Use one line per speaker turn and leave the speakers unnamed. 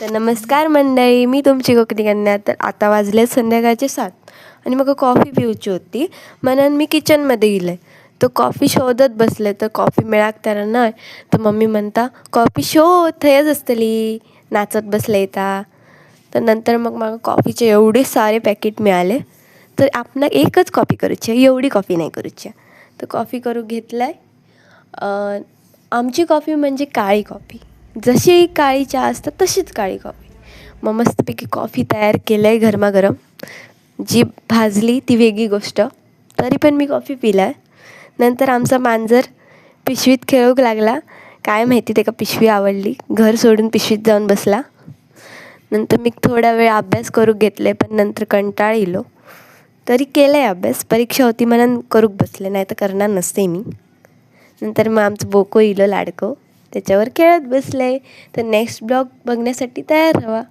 तर नमस्कार मंडळी, मी तुमची कोकणी कन्या. तर आता वाजले संध्याकाळचे 7 आणि मग कॉफी पिवची होती म्हणून मी किचनमध्ये गेले. तो कॉफी शोधत बसले तर कॉफी मिळाक तर नाही. तर मम्मी म्हणता कॉफी शोध थंयच असतली, नाचत बसले येता. तर नंतर मग मला कॉफीचे एवढे सारे पॅकेट मिळाले. तर आपण एकच कॉफी करूची आहे, एवढी कॉफी नाही करूची आहे. तर कॉफी करू घेतलाय. आमची कॉफी म्हणजे काळी कॉफी, जशी काळी चहा असतात तशीच काळी कॉफी. मग मस्तपैकी कॉफी तयार केलं आहे गरमागरम. जी भाजली ती वेगळी गोष्ट, तरी पण मी कॉफी पिला आहे. नंतर आमचा मांजर पिशवीत खेळूक लागला. काय माहिती त्याला पिशवी आवडली, घर सोडून पिशवीत जाऊन बसला. नंतर मी थोडा वेळ अभ्यास करू घेतले, पण नंतर कंटाळ इलो. तरी केलं आहे अभ्यास, परीक्षा होती म्हणून करूक बसले, नाही तर करणार नसते मी. नंतर मग आमचं बोको इलं लाडकं, त्याच्यावर खेळत बसले. तर नेक्स्ट ब्लॉग बघण्यासाठी तयार राहा.